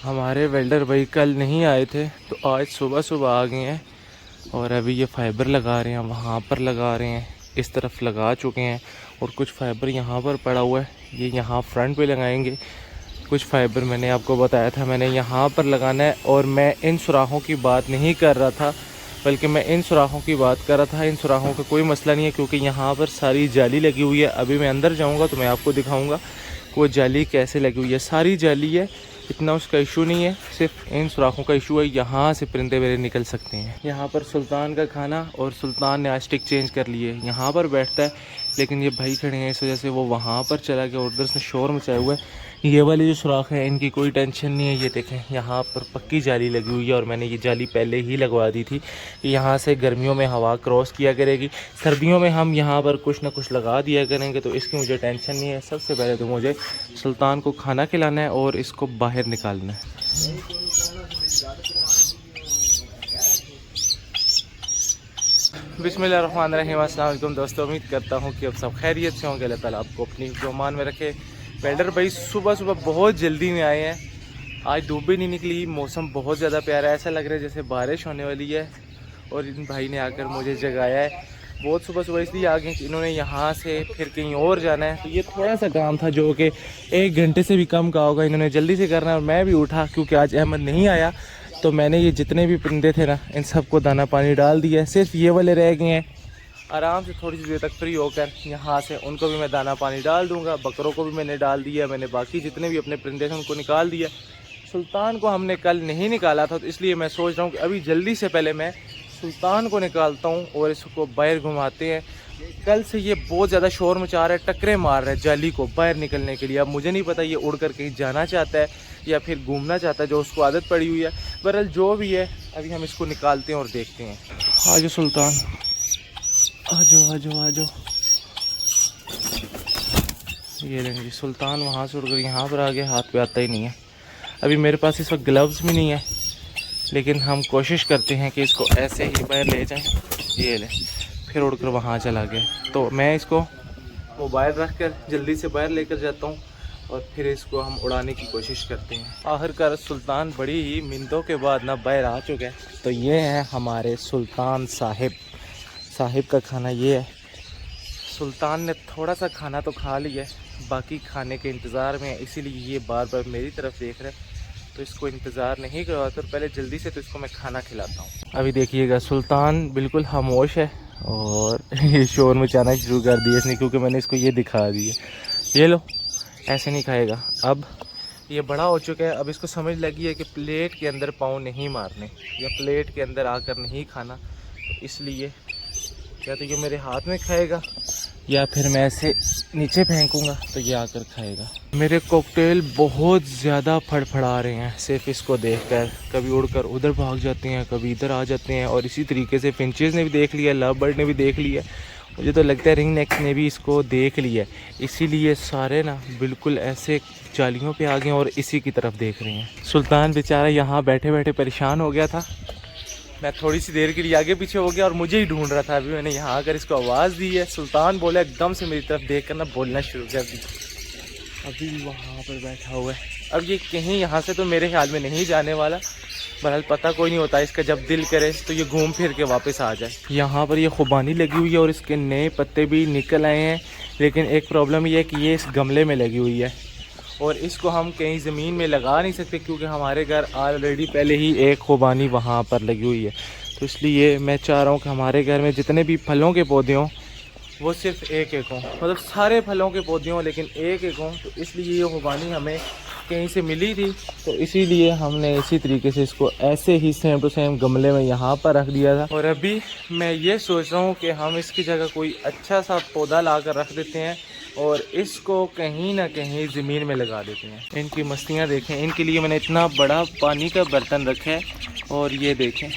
हमारे वेल्डर भाई कल नहीं आए थे तो आज सुबह सुबह आ गए हैं और अभी ये फाइबर लगा रहे हैं, वहाँ पर लगा रहे हैं, इस तरफ लगा चुके हैं और कुछ फाइबर यहाँ पर पड़ा हुआ है, ये यहाँ फ्रंट पे लगाएंगे। कुछ फाइबर मैंने आपको बताया था मैंने यहाँ पर लगाना है और मैं इन सुराखों की बात नहीं कर रहा था बल्कि मैं इन सुराखों की बात कर रहा था। इन सुराखों का कोई मसला नहीं है क्योंकि यहाँ पर सारी जाली लगी हुई है। अभी मैं अंदर जाऊँगा तो मैं आपको दिखाऊँगा कि वो जाली कैसे लगी हुई है। सारी जाली है, इतना उसका इशू नहीं है, सिर्फ इन सुराखों का इशू है। यहाँ से परिंदे मेरे निकल सकते हैं। यहाँ पर सुल्तान का खाना और सुल्तान ने आज स्टिक चेंज कर लिए, यहाँ पर बैठता है लेकिन ये भाई खड़े हैं इस वजह से वो वहाँ पर चला गया और उधर से शोर मचाया हुआ है। ये वाली जो सुराख है इनकी कोई टेंशन नहीं है। ये देखें यहाँ पर पक्की जाली लगी हुई है और मैंने ये जाली पहले ही लगवा दी थी कि यहाँ से गर्मियों में हवा क्रॉस किया करेगी, सर्दियों में हम यहाँ पर कुछ ना कुछ लगा दिया करेंगे, तो इसकी मुझे टेंशन नहीं है। सबसे पहले तो मुझे सुल्तान को खाना खिलाना है और इसको बाहर निकालना है। बिस्मिल्लाहिर्रहमानिर्रहीम। अस्सलाम वालेकुम दोस्तों, उम्मीद करता हूँ कि आप सब खैरियत से होंगे। अल्लाह ताला आपको अपनी मान में रखे। वेल्डर भाई सुबह सुबह बहुत जल्दी में आए हैं। आज धूप भी नहीं निकली, मौसम बहुत ज़्यादा प्यारा है, ऐसा लग रहा है जैसे बारिश होने वाली है। और इन भाई ने आकर मुझे जगाया है। बहुत सुबह सुबह इसलिए आ गए कि इन्होंने यहाँ से फिर कहीं और जाना है, तो ये थोड़ा सा काम था जो कि 1 घंटे से भी कम का होगा, इन्होंने जल्दी से करना है। और मैं भी उठा क्योंकि आज अहमद नहीं आया, तो मैंने ये जितने भी परिंदे थे ना इन सबको दाना पानी डाल दिया है। सिर्फ ये वाले रह गए हैं, आराम से थोड़ी सी देर तक फ्री होकर यहाँ से उनको भी मैं दाना पानी डाल दूँगा। बकरों को भी मैंने डाल दिया, मैंने बाकी जितने भी अपने परिंदे थे उनको निकाल दिया। सुल्तान को हमने कल नहीं निकाला था, तो इसलिए मैं सोच रहा हूँ कि अभी जल्दी से पहले मैं सुल्तान को निकालता हूँ और इसको बाहर घुमाते हैं। कल से ये बहुत ज़्यादा शोर मचा रहा है, टकरे मार रहा है जाली को बाहर निकलने के लिए। अब मुझे नहीं पता ये उड़ कर कहीं जाना चाहता है या फिर घूमना चाहता है, जो उसको आदत पड़ी हुई है। बहरहाल जो भी है अभी हम इसको निकालते हैं और देखते हैं। आ जाओ सुल्तान, आ जाओ आ जाओ आ जाओ। ये लेंगे सुल्तान वहाँ से उड़कर यहाँ पर आ गया, हाथ पे आता ही नहीं है। अभी मेरे पास इस वक्त ग्लव्स भी नहीं है, लेकिन हम कोशिश करते हैं कि इसको ऐसे ही बाहर ले जाएं। ये ले, फिर उड़कर वहाँ चला गया। तो मैं इसको मोबाइल रख कर जल्दी से बाहर लेकर जाता हूँ और फिर इसको हम उड़ाने की कोशिश करते हैं। आखिरकार सुल्तान बड़ी ही मिनटों के बाद ना बाहर आ चुका है। तो ये है हमारे सुल्तान साहिब का खाना ये है। सुल्तान ने थोड़ा सा खाना तो खा लिया है, बाकी खाने के इंतज़ार में है, इसीलिए ये बार बार मेरी तरफ देख रहा है। तो इसको इंतज़ार नहीं करवाता, तो पहले जल्दी से तो इसको मैं खाना खिलाता हूँ। अभी देखिएगा सुल्तान बिल्कुल खामोश है और ये शोर मचाना शुरू कर दिया इसने, क्योंकि मैंने इसको ये दिखा दिया। ये लो, ऐसे नहीं खाएगा। अब ये बड़ा हो चुका है, अब इसको समझ लगी है कि प्लेट के अंदर पाँव नहीं मारने या प्लेट के अंदर आकर नहीं खाना। तो इसलिए या तो ये मेरे हाथ में खाएगा या फिर मैं ऐसे नीचे फेंकूंगा तो ये आकर खाएगा। मेरे कॉकटेल बहुत ज़्यादा फड़फड़ा रहे हैं सिर्फ इसको देखकर। कभी उड़कर उधर भाग जाते हैं, कभी इधर आ जाते हैं। और इसी तरीके से फिंचेस ने भी देख लिया, लव बर्ड ने भी देख लिया, मुझे तो लगता है रिंग नेक्स ने भी इसको देख लिया। इसीलिए सारे ना बिल्कुल ऐसे जालियों पे आ गए और इसी की तरफ देख रहे हैं। सुल्तान बेचारा यहाँ बैठे बैठे परेशान हो गया था। मैं थोड़ी सी देर के लिए आगे पीछे हो गया और मुझे ही ढूंढ रहा था। अभी मैंने यहाँ आकर इसको आवाज़ दी है। सुल्तान बोला, एकदम से मेरी तरफ देख कर ना बोलना शुरू कर दी। अभी वहाँ पर बैठा हुआ है। अब ये कहीं यहाँ से तो मेरे ख्याल में नहीं जाने वाला। बहरहाल पता कोई नहीं होता, इसका जब दिल करे तो ये घूम फिर के वापस आ जाए। यहाँ पर ये खुबानी लगी हुई है और इसके नए पत्ते भी निकल आए हैं, लेकिन एक प्रॉब्लम ये है कि ये इस गमले में लगी हुई है और इसको हम कहीं ज़मीन में लगा नहीं सकते क्योंकि हमारे घर ऑलरेडी पहले ही एक खुबानी वहाँ पर लगी हुई है। तो इसलिए मैं चाह रहा हूँ कि हमारे घर में जितने भी फलों के पौधे हों वो सिर्फ एक एक हों, मतलब सारे फलों के पौधे हों लेकिन एक एक हों। तो इसलिए ये खुबानी हमें कहीं से मिली थी, तो इसीलिए हमने इसी तरीके से इसको ऐसे ही सेम टू सेम गमले में यहाँ पर रख दिया था। और अभी मैं ये सोच रहा हूँ कि हम इसकी जगह कोई अच्छा सा पौधा ला कर रख देते हैं और इसको कहीं ना कहीं ज़मीन में लगा देते हैं। इनकी मस्तियाँ देखें, इनके लिए मैंने इतना बड़ा पानी का बर्तन रखा है और ये देखें,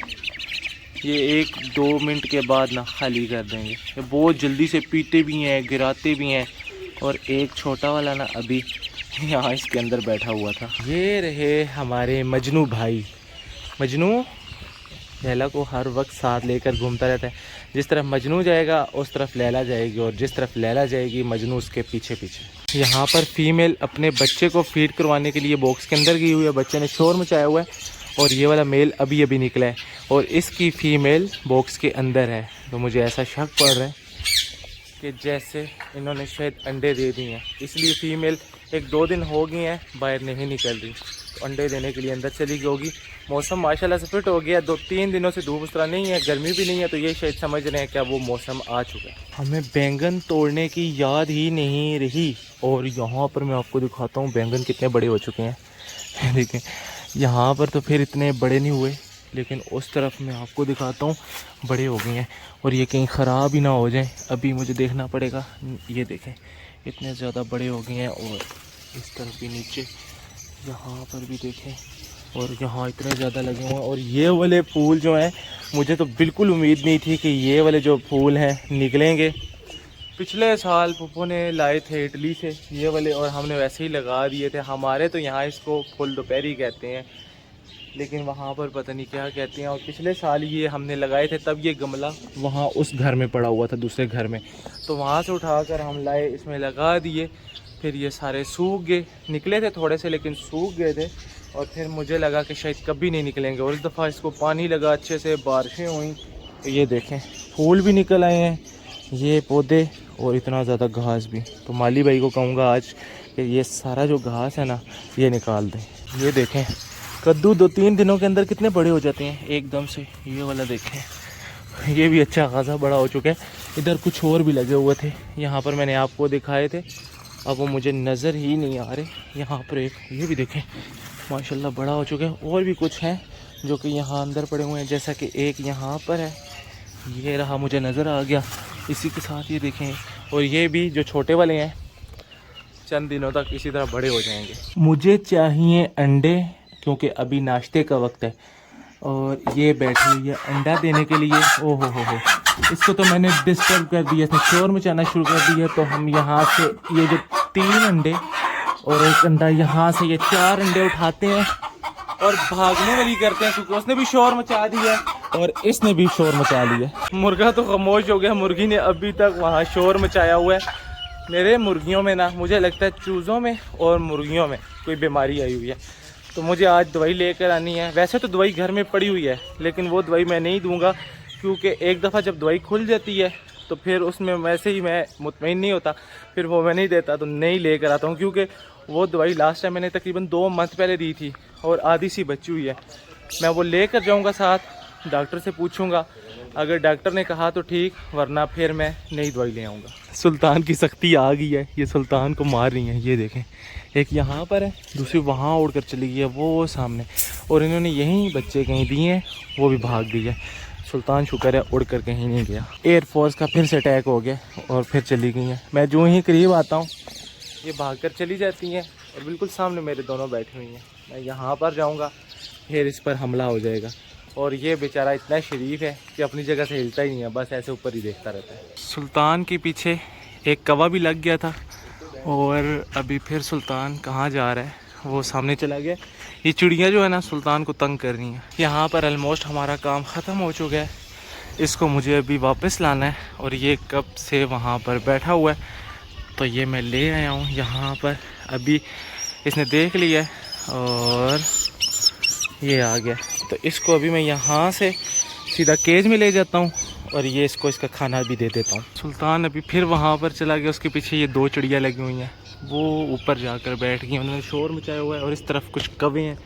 ये 1-2 मिनट के बाद ना खाली कर देंगे। ये बहुत जल्दी से पीते भी हैं, गिराते भी हैं। और एक छोटा वाला ना अभी यहाँ इसके अंदर बैठा हुआ था। ये रहे हमारे मजनू भाई। मजनू लैला को हर वक्त साथ लेकर घूमता रहता है। जिस तरफ मजनू जाएगा उस तरफ लैला जाएगी, और जिस तरफ लैला जाएगी मजनू उसके पीछे पीछे। यहाँ पर फीमेल अपने बच्चे को फीड करवाने के लिए बॉक्स के अंदर गई हुई है। बच्चे ने शोर मचाया हुआ है, और ये वाला मेल अभी अभी निकला है, और इसकी फ़ीमेल बॉक्स के अंदर है। तो मुझे ऐसा शक पड़ रहा है कि जैसे इन्होंने शायद अंडे दे दिए हैं, इसलिए फ़ीमेल 1-2 दिन हो गए हैं बाहर नहीं निकल रही, तो अंडे देने के लिए अंदर चली गई होगी। मौसम माशाल्लाह से फिट हो गया, 2-3 दिनों से धूप उस तरह नहीं है, गर्मी भी नहीं है, तो ये शायद समझ रहे हैं क्या वो मौसम आ चुका है। हमें बैंगन तोड़ने की याद ही नहीं रही। और यहाँ पर मैं आपको दिखाता हूँ बैंगन कितने बड़े हो चुके हैं। देखें, यहाँ पर तो फिर इतने बड़े नहीं हुए, लेकिन उस तरफ मैं आपको दिखाता हूँ बड़े हो गए हैं, और ये कहीं ख़राब ही ना हो जाए, अभी मुझे देखना पड़ेगा। ये देखें इतने ज़्यादा बड़े हो गए हैं, और इस तरफ भी नीचे यहाँ पर भी देखें, और यहाँ इतने ज़्यादा लगे हुए हैं। और ये वाले फूल जो हैं, मुझे तो बिल्कुल उम्मीद नहीं थी कि ये वाले जो फूल हैं निकलेंगे। पिछले साल पप्पू ने लाए थे इटली से ये वाले, और हमने वैसे ही लगा दिए थे। हमारे तो यहाँ इसको फुल दोपहरी कहते हैं, लेकिन वहाँ पर पता नहीं क्या कहते हैं। और पिछले साल ये हमने लगाए थे, तब ये गमला वहाँ उस घर में पड़ा हुआ था, दूसरे घर में, तो वहाँ से उठाकर हम लाए, इसमें लगा दिए। फिर ये सारे सूख गए, निकले थे थोड़े से लेकिन सूख गए थे, और फिर मुझे लगा कि शायद कभी नहीं निकलेंगे। और इस दफ़ा इसको पानी लगा अच्छे से, बारिशें हुई, तो ये देखें फूल भी निकल आए हैं, ये पौधे, और इतना ज़्यादा घास भी। तो माली भाई को कहूँगा आज कि ये सारा जो घास है ना ये निकाल दें। ये देखें कद्दू 2-3 दिनों के अंदर कितने बड़े हो जाते हैं एकदम से। ये वाला देखें, ये भी अच्छा खासा बड़ा हो चुका है। इधर कुछ और भी लगे हुए थे, यहाँ पर मैंने आपको दिखाए थे, अब वो मुझे नज़र ही नहीं आ रहे। यहाँ पर एक ये भी देखें माशाल्लाह बड़ा हो चुका है। और भी कुछ हैं जो कि यहाँ अंदर पड़े हुए हैं, जैसा कि एक यहाँ पर है, ये रहा मुझे नज़र आ गया। इसी के साथ ये देखें, और ये भी जो छोटे वाले हैं चंद दिनों तक इसी तरह बड़े हो जाएंगे। मुझे चाहिए अंडे, क्योंकि अभी नाश्ते का वक्त है, और ये बैठी हुई है अंडा देने के लिए। ओहो हो, इसको तो मैंने डिस्टर्ब कर दिया, इसने शोर मचाना शुरू कर दिया। तो हम यहाँ से ये जो 3 अंडे और एक अंडा, यहाँ से ये 4 अंडे उठाते हैं और भागने वाली करते हैं, क्योंकि उसने भी शोर मचा दिया और इसने भी शोर मचा लिया। मुर्गा तो खामोश हो गया, मुर्गी ने अभी तक वहाँ शोर मचाया हुआ है। मेरे मुर्गियों में ना, मुझे लगता है चूज़ों में और मुर्गियों में कोई बीमारी आई हुई है, तो मुझे आज दवाई लेकर आनी है। वैसे तो दवाई घर में पड़ी हुई है, लेकिन वो दवाई मैं नहीं दूंगा, क्योंकि एक दफ़ा जब दवाई खुल जाती है तो फिर उसमें वैसे ही मैं मुतमईन नहीं होता, फिर वो मैं नहीं देता, तो नहीं लेकर आता हूँ। क्योंकि वो दवाई लास्ट टाइम मैंने तकरीबन 2 मंथ पहले दी थी, और आधी सी बची हुई है। मैं वो लेकर जाऊँगा साथ, डॉक्टर से पूछूँगा, अगर डॉक्टर ने कहा तो ठीक, वरना फिर मैं नई दवाई ले आऊँगा। सुल्तान की सख्ती आ गई है, ये सुल्तान को मार रही है। ये देखें, एक यहाँ पर है, दूसरी वहाँ उड़ कर चली गई है वो सामने, और इन्होंने यहीं बच्चे कहीं दिए हैं, वो भी भाग गई है। सुल्तान शुक्र है उड़ कर कहीं नहीं गया। एयरफोर्स का फिर से अटैक हो गया और फिर चली गई हैं। मैं जो ही करीब आता हूँ ये भाग कर चली जाती हैं, और बिल्कुल सामने मेरे दोनों बैठी हुई हैं। मैं यहाँ पर जाऊँगा, फिर इस पर हमला हो जाएगा। और ये बेचारा इतना शरीफ है कि अपनी जगह से हिलता ही नहीं है, बस ऐसे ऊपर ही देखता रहता है। सुल्तान के पीछे एक कौवा भी लग गया था, और अभी फिर सुल्तान कहाँ जा रहा है, वो सामने चला गया। ये चिड़िया जो है ना सुल्तान को तंग कर रही हैं। यहाँ पर ऑलमोस्ट हमारा काम ख़त्म हो चुका है, इसको मुझे अभी वापस लाना है, और ये कब से वहाँ पर बैठा हुआ है, तो ये मैं ले आया हूँ यहाँ पर। अभी इसने देख लिया और ये आ गया, तो इसको अभी मैं यहाँ से सीधा केज में ले जाता हूँ, और ये इसको इसका खाना भी दे देता हूँ। सुल्तान अभी फिर वहाँ पर चला गया, उसके पीछे ये 2 चिड़िया लगी हुई हैं, वो ऊपर जाकर बैठ गई, उन्होंने शोर मचाया हुआ है, और इस तरफ कुछ कौवे हैं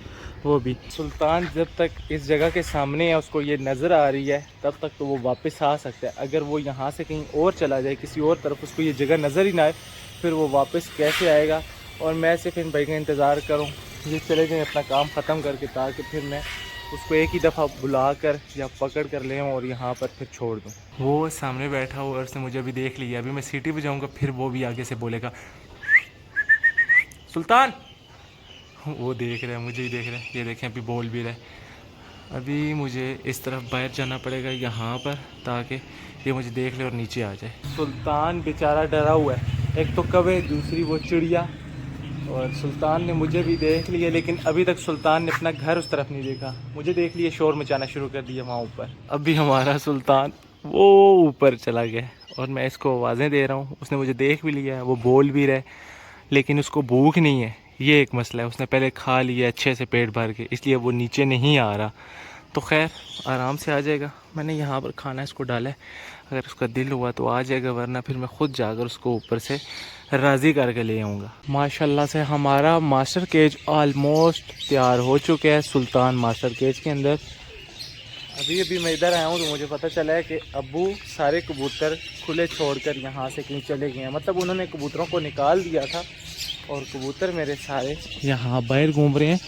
वो भी। सुल्तान जब तक इस जगह के सामने है, उसको ये नज़र आ रही है, तब तक तो वो वापस आ सकता है। अगर वो यहाँ से कहीं और चला जाए, किसी और तरफ, उसको ये जगह नज़र ही ना आए, फिर वो वापस कैसे आएगा। और मैं सिर्फ इन भाई का इंतज़ार करूँ ये चले जाएँ अपना काम ख़त्म करके, ताकि फिर मैं उसको एक ही दफ़ा बुला कर या पकड़ कर ले और यहाँ पर फिर छोड़ दूँ। वो सामने बैठा हुआ, और उसने मुझे अभी देख लिया। अभी मैं सीटी बजाऊँगा, फिर वो भी आगे से बोलेगा सुल्तान। वो देख रहे हैं, मुझे ही देख रहे हैं। ये देखें अभी बोल भी रहे। अभी मुझे इस तरफ बाहर जाना पड़ेगा यहाँ पर, ताकि ये मुझे देख ले और नीचे आ जाए। सुल्तान बेचारा डरा हुआ है, एक तो कौवे, दूसरी वो चिड़िया, और सुल्तान ने मुझे भी देख लिया, लेकिन अभी तक सुल्तान ने अपना घर उस तरफ नहीं देखा। मुझे देख लिया, शोर मचाना शुरू कर दिया वहाँ ऊपर। अभी हमारा सुल्तान वो ऊपर चला गया और मैं इसको आवाज़ें दे रहा हूँ। उसने मुझे देख भी लिया है, वो बोल भी रहा है, लेकिन उसको भूख नहीं है। ये एक मसला है, उसने पहले खा लिया अच्छे से पेट भर के, इसलिए वो नीचे नहीं आ रहा। तो खैर आराम से आ जाएगा। मैंने यहाँ पर खाना इसको डाला है, अगर उसका दिल हुआ तो आ जाएगा, वरना फिर मैं ख़ुद जाकर उसको ऊपर से राज़ी करके ले आऊँगा। माशाल्लाह से हमारा मास्टर केज ऑलमोस्ट तैयार हो चुका है सुल्तान मास्टर केज के अंदर। अभी मैं इधर आया हूँ तो मुझे पता चला है कि अब्बू सारे कबूतर खुले छोड़कर यहाँ से कहीं चले गए हैं। मतलब उन्होंने कबूतरों को निकाल दिया था और कबूतर मेरे सारे यहाँ बाहर घूम रहे हैं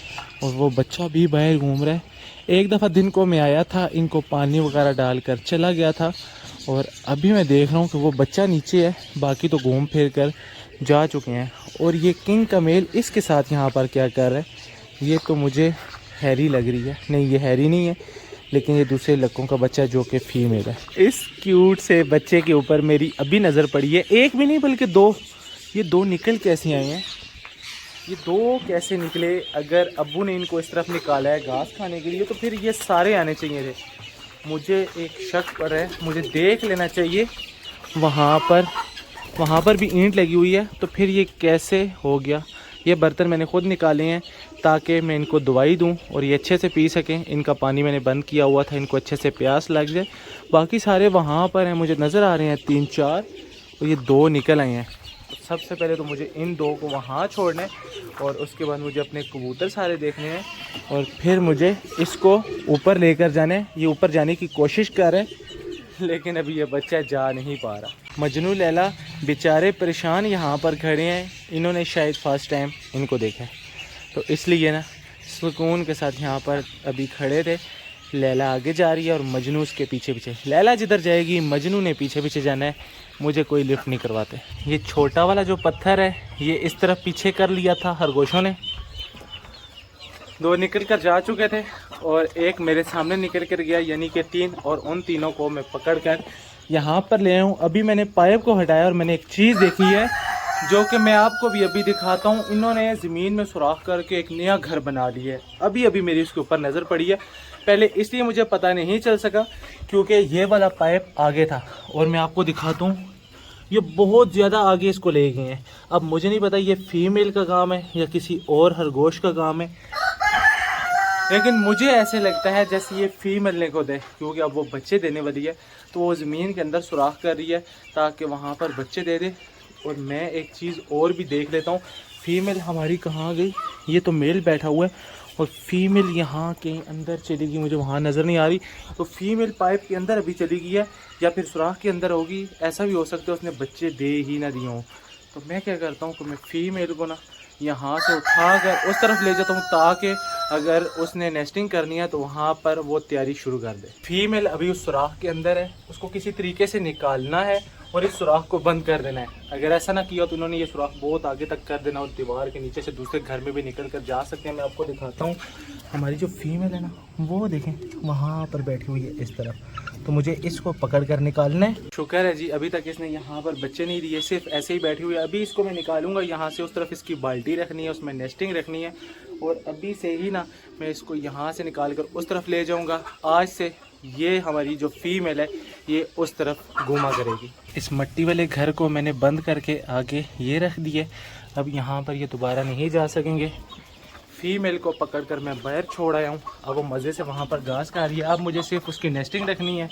और वो बच्चा भी बाहर घूम रहा है। एक दफ़ा दिन को मैं आया था, इनको पानी वगैरह डालकर चला गया था और अभी मैं देख रहा हूँ कि वो बच्चा नीचे है, बाकी तो घूम फिर कर जा चुके हैं। और ये किंग का मेल इसके साथ यहाँ पर क्या कर रहा है, ये तो मुझे हैरी लग रही है। नहीं, ये हैरी नहीं है, लेकिन ये दूसरे लड़कों का बच्चा जो कि फीमेल है। इस क्यूट से बच्चे के ऊपर मेरी अभी नज़र पड़ी है, एक भी नहीं बल्कि दो। ये दो निकल कैसे आए हैं, ये दो कैसे निकले? अगर अब्बू ने इनको इस तरफ निकाला है घास खाने के लिए तो फिर ये सारे आने चाहिए थे। मुझे एक शक पर है, मुझे देख लेना चाहिए। वहाँ पर भी ईंट लगी हुई है, तो फिर ये कैसे हो गया? ये बर्तन मैंने ख़ुद निकाले हैं ताकि मैं इनको दवाई दूं और ये अच्छे से पी सकें। इनका पानी मैंने बंद किया हुआ था, इनको अच्छे से प्यास लग जाए। बाकी सारे वहाँ पर हैं, मुझे नज़र आ रहे हैं 3-4, और ये दो निकल आए हैं। सबसे पहले तो मुझे इन दो को वहाँ छोड़ना है और उसके बाद मुझे अपने कबूतर सारे देखने हैं और फिर मुझे इसको ऊपर लेकर जाना है। ये ऊपर जाने की कोशिश कर रहे हैं, लेकिन अभी ये बच्चा जा नहीं पा रहा। मजनू लैला बेचारे परेशान यहाँ पर खड़े हैं। इन्होंने शायद फर्स्ट टाइम इनको देखा है, तो इसलिए ना सुकून के साथ यहाँ पर अभी खड़े थे। लैला आगे जा रही है और मजनू उसके पीछे पीछे। लैला जिधर जाएगी मजनू ने पीछे पीछे जाना है। मुझे कोई लिफ्ट नहीं करवाते। ये छोटा वाला जो पत्थर है, ये इस तरफ पीछे कर लिया था खरगोशों ने। दो निकल कर जा चुके थे और एक मेरे सामने निकल कर गया, यानी कि 3, और उन तीनों को मैं पकड़ कर यहाँ पर ले आऊँ। अभी मैंने पाइप को हटाया और मैंने एक चीज़ देखी है जो कि मैं आपको भी अभी दिखाता हूँ। इन्होंने ज़मीन में सुराख करके एक नया घर बना लिया है। अभी मेरी उसके ऊपर नज़र पड़ी है। पहले इसलिए मुझे पता नहीं चल सका क्योंकि ये वाला पाइप आगे था, और मैं आपको दिखाता हूँ ये बहुत ज़्यादा आगे इसको ले गए हैं। अब मुझे नहीं पता ये फीमेल का काम है या किसी और खरगोश का काम है, लेकिन मुझे ऐसे लगता है जैसे ये फीमेल ने को दे, क्योंकि अब वो बच्चे देने वाली है तो वो ज़मीन के अंदर सुराख कर रही है ताकि वहाँ पर बच्चे दे दे। और मैं एक चीज़ और भी देख लेता हूँ, फीमेल हमारी कहाँ गई? ये तो मेल बैठा हुआ है और फीमेल यहाँ के अंदर चली गई, मुझे वहाँ नज़र नहीं आ रही। तो फीमेल पाइप के अंदर अभी चली गई है या फिर सुराख के अंदर होगी। ऐसा भी हो सकता है उसने बच्चे दे ही ना दिए हों। तो मैं क्या करता हूँ कि मैं फ़ीमेल को ना यहाँ से उठा कर उस तरफ ले जाता हूँ ताकि अगर उसने नेस्टिंग करनी है तो वहाँ पर वो तैयारी शुरू कर दे। फीमेल अभी उस सुराख के अंदर है, उसको किसी तरीके से निकालना है और इस सुराख को बंद कर देना है। अगर ऐसा ना किया तो इन्होंने ये सुराख बहुत आगे तक कर देना और दीवार के नीचे से दूसरे घर में भी निकल कर जा सकते हैं। मैं आपको दिखाता हूँ, हमारी जो फीमेल है ना वो देखें वहाँ पर बैठी हुई है इस तरफ, तो मुझे इसको पकड़ कर निकालना है। शुक्र है जी अभी तक इसने यहाँ पर बच्चे नहीं दिए, सिर्फ ऐसे ही बैठी हुई है। अभी इसको मैं निकालूंगा यहाँ से, उस तरफ इसकी बाल्टी रखनी है, उसमें नेस्टिंग रखनी है, और अभी से ही ना मैं इसको यहाँ से निकाल कर उस तरफ ले जाऊँगा। आज से ये हमारी जो फीमेल है ये उस तरफ घूमा करेगी। इस मिट्टी वाले घर को मैंने बंद करके आगे ये रख दिए। अब यहाँ पर ये दोबारा नहीं जा सकेंगे। फीमेल को पकड़कर मैं बाहर छोड़ आया हूँ। अब वो मज़े से वहाँ पर घास खा रही है। अब मुझे सिर्फ उसकी नेस्टिंग रखनी है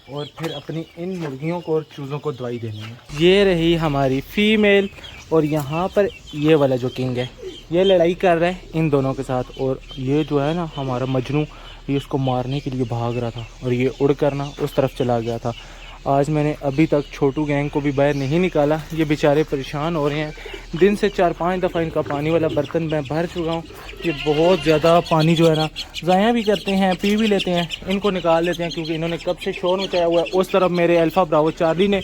और फिर अपनी इन मुर्गियों को और चूज़ों को दवाई देनी है। ये रही हमारी फ़ीमेल, और यहाँ पर ये वाला जो किंग है ये लड़ाई कर रहा है इन दोनों के साथ, और ये जो है ना हमारा मजनू ये उसको मारने के लिए भाग रहा था और ये उड़ कर ना उस तरफ चला गया था। आज मैंने अभी तक छोटू गैंग को भी बाहर नहीं निकाला, ये बेचारे परेशान हो रहे हैं। दिन से 4-5 दफ़ा इनका पानी वाला बर्तन मैं भर चुका हूँ। ये बहुत ज़्यादा पानी जो है ना ज़ाया भी करते हैं, पी भी लेते हैं। इनको निकाल लेते हैं क्योंकि इन्होंने कब से शोर मचाया हुआ है। उस तरफ मेरे अल्फ़ा ब्रावो चार्ली ने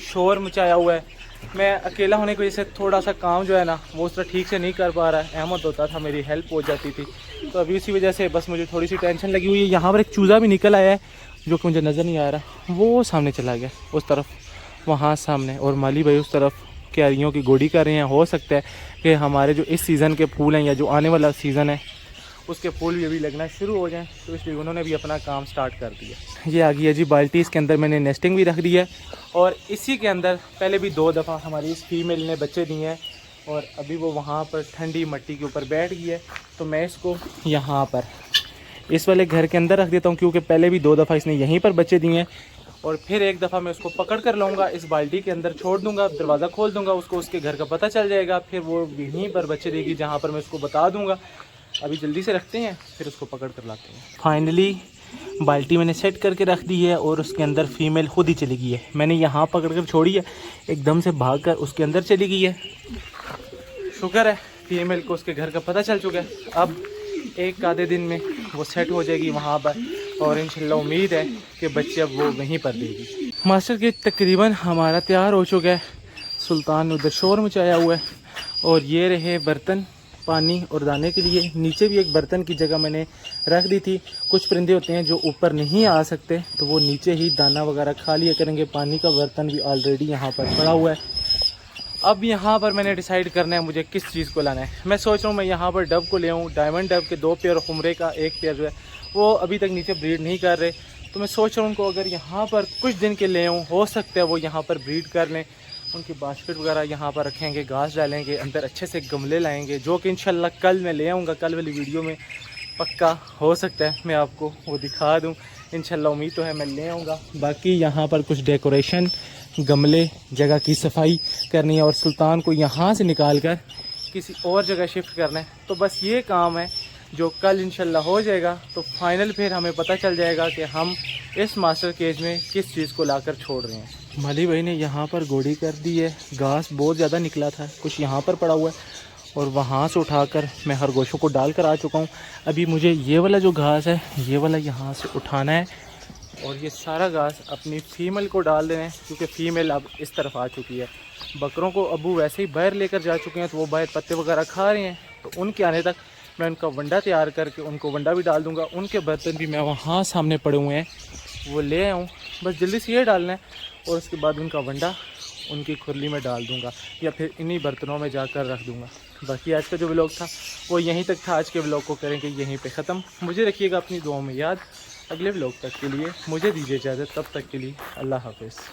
शोर मचाया हुआ है। मैं अकेला होने की वजह से थोड़ा सा काम जो है ना वो उस तरह ठीक से नहीं कर पा रहा है। अहमद होता था मेरी हेल्प हो जाती थी, तो अभी उसी वजह से बस मुझे थोड़ी सी टेंशन लगी हुई है। यहाँ पर एक चूज़ा भी निकल आया है जो कि मुझे नज़र नहीं आ रहा, वो सामने चला गया उस तरफ, वहाँ सामने, और माली भाई उस तरफ क्यारियों की गोडी कर रहे हैं। हो सकता है कि हमारे जो इस सीज़न के फूल हैं या जो आने वाला सीज़न है उसके फूल भी अभी लगना शुरू हो जाएं, तो इसलिए उन्होंने भी अपना काम स्टार्ट कर दिया। ये आ गई है जी बाल्टी, इसके अंदर मैंने नेस्टिंग भी रख दी है और इसी के अंदर पहले भी 2 दफ़ा हमारी इस फीमेल ने बच्चे दिए हैं और अभी वो वहाँ पर ठंडी मिट्टी के ऊपर बैठ गई है। तो मैं इसको यहाँ पर इस वाले घर के अंदर रख देता हूँ, क्योंकि पहले भी 2 दफ़ा इसने यहीं पर बच्चे दिए हैं और फिर एक दफ़ा मैं उसको पकड़ कर लाऊंगा, इस बाल्टी के अंदर छोड़ दूंगा, दरवाज़ा खोल दूंगा, उसको उसके घर का पता चल जाएगा, फिर वो यहीं पर बच्चे देगी जहाँ पर मैं उसको बता दूंगा। अभी जल्दी से रखते हैं, फिर उसको पकड़ कर लाते हैं। फाइनली बाल्टी मैंने सेट करके रख दी है और उसके अंदर फ़ीमेल खुद ही चली गई है। मैंने यहाँ पकड़ कर छोड़ी है, एकदम से भाग कर उसके अंदर चली गई है। शुक्र है फीमेल को उसके घर का पता चल चुका है। अब एक आधे दिन में वो सेट हो जाएगी वहाँ पर और इंशाल्लाह उम्मीद है कि बच्चे अब वो वहीं पर देगी। मास्टर के तकरीबन हमारा तैयार हो चुका है। सुल्तान ने उधर शोर मचाया हुआ है और ये रहे बर्तन पानी और दाने के लिए। नीचे भी एक बर्तन की जगह मैंने रख दी थी। कुछ परिंदे होते हैं जो ऊपर नहीं आ सकते, तो वो नीचे ही दाना वगैरह खा लिया करेंगे। पानी का बर्तन भी ऑलरेडी यहाँ पर पड़ा हुआ है। अब यहाँ पर मैंने डिसाइड करना है मुझे किस चीज़ को लाना है। मैं सोच रहा हूँ मैं यहाँ पर डब को ले आऊँ, डायमंड डब के 2 पेयर, खुमरे का 1 पेयर जो है वो अभी तक नीचे ब्रीड नहीं कर रहे। तो मैं सोच रहा हूँ उनको अगर यहाँ पर कुछ दिन के ले आऊँ, हो सकता है वो यहाँ पर ब्रीड कर लें। उनकी बास्केट वगैरह यहाँ पर रखेंगे, घास डालेंगे, अंदर अच्छे से गमले लाएंगे, जो कि इंशाल्लाह कल मैं ले आऊँगा। कल वाली वीडियो में पक्का हो सकता है मैं आपको वो दिखा दूँ, इंशाल्लाह उम्मीद तो है मैं ले आऊँगा। बाकी यहाँ पर कुछ डेकोरेशन, गमले, जगह की सफाई करनी है और सुल्तान को यहाँ से निकाल कर किसी और जगह शिफ्ट करना है। तो बस ये काम है जो कल इंशाल्लाह हो जाएगा। तो फाइनल फिर हमें पता चल जाएगा कि हम इस मास्टर केज में किस चीज़ को लाकर छोड़ रहे हैं। माली भाई ने यहाँ पर गोड़ी कर दी है। घास बहुत ज़्यादा निकला था, कुछ यहाँ पर पड़ा हुआ है और वहाँ से उठाकर मैं खरगोशों को डाल कर आ चुका हूँ। अभी मुझे ये वाला जो घास है ये वाला यहाँ से उठाना है और ये सारा घास अपनी फ़ीमेल को डाल देना है, क्योंकि फ़ीमेल अब इस तरफ आ चुकी है। बकरों को अबू वैसे ही बाहर लेकर जा चुके हैं, तो वो बाहर पत्ते वगैरह खा रहे हैं। तो उनके आने तक मैं उनका वंडा तैयार करके उनको वंडा भी डाल दूँगा। उनके बर्तन भी मैं वहाँ सामने पड़े हुए हैं, वो ले आऊँ, बस जल्दी से ये डालना है और उसके बाद उनका वंडा उनकी खुरली में डाल दूँगा या फिर इन्हीं बर्तनों में जाकर रख दूँगा। बाकी आज का जो व्लॉग था वो यहीं तक था। आज के व्लॉग को करेंगे यहीं पे ख़त्म। मुझे रखिएगा अपनी दुआओं में याद। अगले व्लॉग तक के लिए मुझे दीजिए इजाज़त, तब तक के लिए अल्लाह हाफ़िज़।